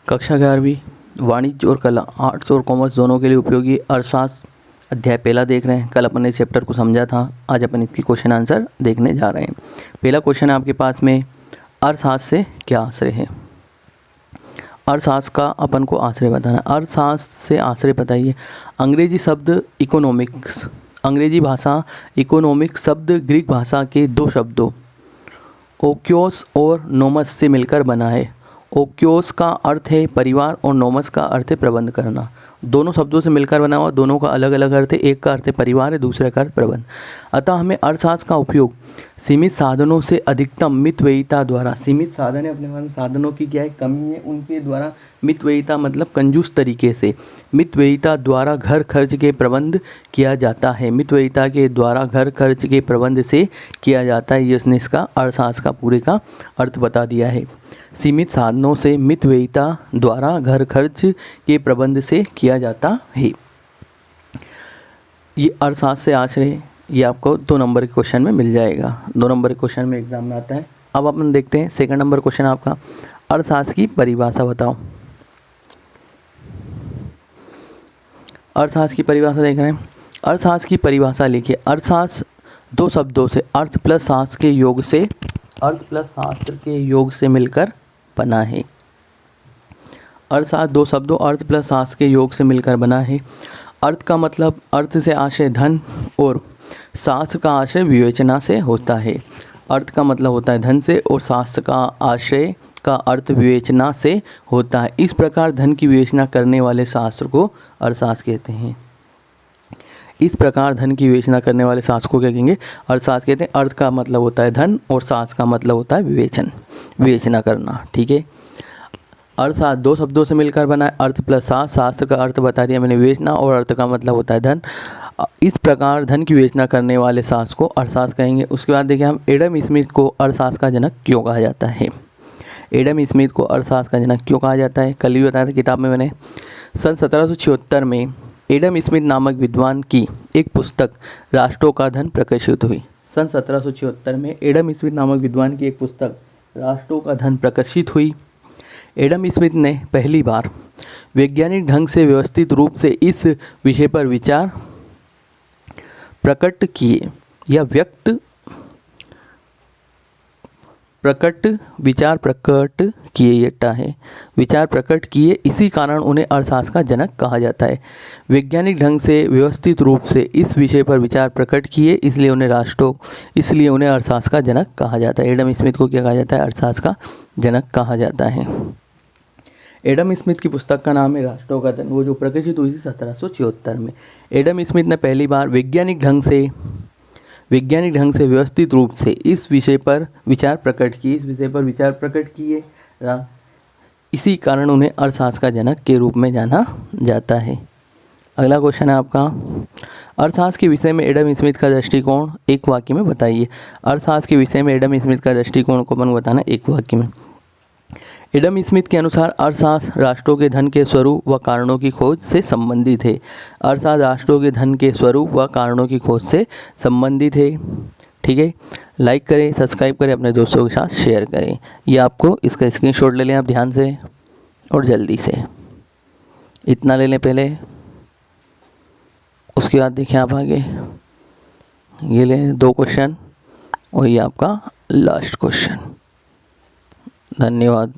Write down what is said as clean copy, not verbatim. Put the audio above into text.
कक्षा 11वीं वाणिज्य और कला, आर्ट्स और कॉमर्स दोनों के लिए उपयोगी अर्थशास्त्र अध्याय पहला देख रहे हैं। कल अपन ने चैप्टर को समझा था, आज अपन इसकी क्वेश्चन आंसर देखने जा रहे हैं। पहला क्वेश्चन है आपके पास में, अर्थशास्त्र से क्या आश्रय है। अर्थशास्त्र का अपन को आश्रय बताना। अर्थशास्त्र से आश्रय बताइए। अंग्रेजी शब्द इकोनॉमिक्स, अंग्रेजी भाषा इकोनॉमिक शब्द ग्रीक भाषा के दो शब्दों ओक्योस और नोमस से मिलकर बना है। ओक्योस का अर्थ है परिवार और नोमस का अर्थ है प्रबंध करना। दोनों शब्दों से मिलकर बना हुआ, दोनों का अलग अलग अर्थ है। एक का अर्थ है परिवार है, दूसरे का अर्थ प्रबंध। अतः हमें अर्थशास्त्र का उपयोग सीमित साधनों से अधिकतम मितव्ययिता द्वारा, सीमित साधन है अपने पास, साधनों की क्या है कमी है, उनके द्वारा मितव्ययिता मतलब कंजूस तरीके से, मितव्ययिता द्वारा घर खर्च के प्रबंध किया जाता है। मितव्ययिता के द्वारा घर खर्च के प्रबंध से किया जाता है। इसने इसका अर्थशास्त्र का पूरे का अर्थ बता दिया है। सीमित साधनों से मितव्ययिता द्वारा घर खर्च के प्रबंध से किया जाता है। ये अर्थशास्त्र से आश्रय, ये आपको 2 नंबर के क्वेश्चन में मिल जाएगा। 2 नंबर के क्वेश्चन में एग्जाम में आता है। अब अपन देखते हैं सेकंड नंबर क्वेश्चन आपका, अर्थशास्त्र की परिभाषा बताओ। अर्थशास्त्र की परिभाषा देख रहे हैं। अर्थशास्त्र की परिभाषा लिखिए। अर्थशास्त्र 2 शब्दों से अर्थ प्लस शास्त्र के योग से, अर्थ प्लस शास्त्र के योग से मिलकर बना है। अर्थशास्त्र 2 शब्दों अर्थ प्लस शास्त्र के योग से मिलकर बना है। अर्थ का मतलब, अर्थ से आशय धन और शास्त्र का आशय विवेचना से होता है। अर्थ का मतलब होता है धन से और शास्त्र का आशय का अर्थ विवेचना से होता है। इस प्रकार धन की विवेचना करने वाले शास्त्र को अर्थशास्त्र कहते हैं। इस प्रकार धन की विवेचना करने वाले शास्त्र को क्या कहेंगे, अर्थशास्त्र कहते हैं। अर्थ का मतलब होता है धन और शास्त्र का मतलब होता है विवेचना करना। ठीक है। अर्थशास्त्र 2 शब्दों से मिलकर बना है, अर्थ प्लस शास्त्र। शास्त्र का अर्थ बता दिया मैंने विवेचना, और अर्थ का मतलब होता है धन। इस प्रकार धन की विवेचना करने वाले शास्त्र को अर्थशास्त्र कहेंगे। उसके बाद देखिए हम एडम स्मिथ को अर्थशास्त्र का जनक क्यों कहा जाता है। एडम स्मिथ को अर्थशास्त्र का जनक क्यों कहा जाता है, कल भी बताया था किताब में मैंने। सन 1776 में एडम स्मिथ नामक विद्वान की एक पुस्तक राष्ट्रों का धन प्रकाशित हुई। सन 1776 में एडम स्मिथ नामक विद्वान की एक पुस्तक राष्ट्रों का धन प्रकाशित हुई। एडम स्मिथ ने पहली बार वैज्ञानिक ढंग से व्यवस्थित रूप से इस विषय पर विचार प्रकट किए या विचार प्रकट किए, यटा है विचार प्रकट किए। इसी कारण उन्हें अर्थशास्त्र का जनक कहा जाता है। वैज्ञानिक ढंग से व्यवस्थित रूप से इस विषय पर विचार प्रकट किए, इसलिए उन्हें अर्थशास्त्र का जनक कहा जाता है। एडम स्मिथ को क्या कहा जाता है, अर्थशास्त्र का जनक कहा जाता है। एडम स्मिथ की पुस्तक का नाम है राष्ट्रों का धन, वो जो प्रकाशित हुई थी 1776 में। एडम स्मिथ ने पहली बार वैज्ञानिक ढंग से व्यवस्थित रूप से इस विषय पर विचार प्रकट किए, इसी कारण उन्हें अर्थशास्त्र का जनक के रूप में जाना जाता है। अगला क्वेश्चन है आपका, अर्थशास्त्र के विषय में एडम स्मिथ का दृष्टिकोण एक वाक्य में बताइए। अर्थशास्त्र के विषय में एडम स्मिथ का दृष्टिकोण को अपन बताना एक वाक्य में। एडम स्मिथ के अनुसार अर्थशास्त्र राष्ट्रों के धन के स्वरूप व कारणों की खोज से संबंधित है। अर्थशास्त्र राष्ट्रों के धन के स्वरूप व कारणों की खोज से संबंधित है। ठीक है। लाइक करें, सब्सक्राइब करें, अपने दोस्तों के साथ शेयर करें। ये आपको इसका स्क्रीनशॉट ले लें आप ध्यान से और जल्दी से, इतना ले लें पहले। उसके बाद देखिए आप आगे, ये लें 2 क्वेश्चन और ये आपका लास्ट क्वेश्चन। धन्यवाद।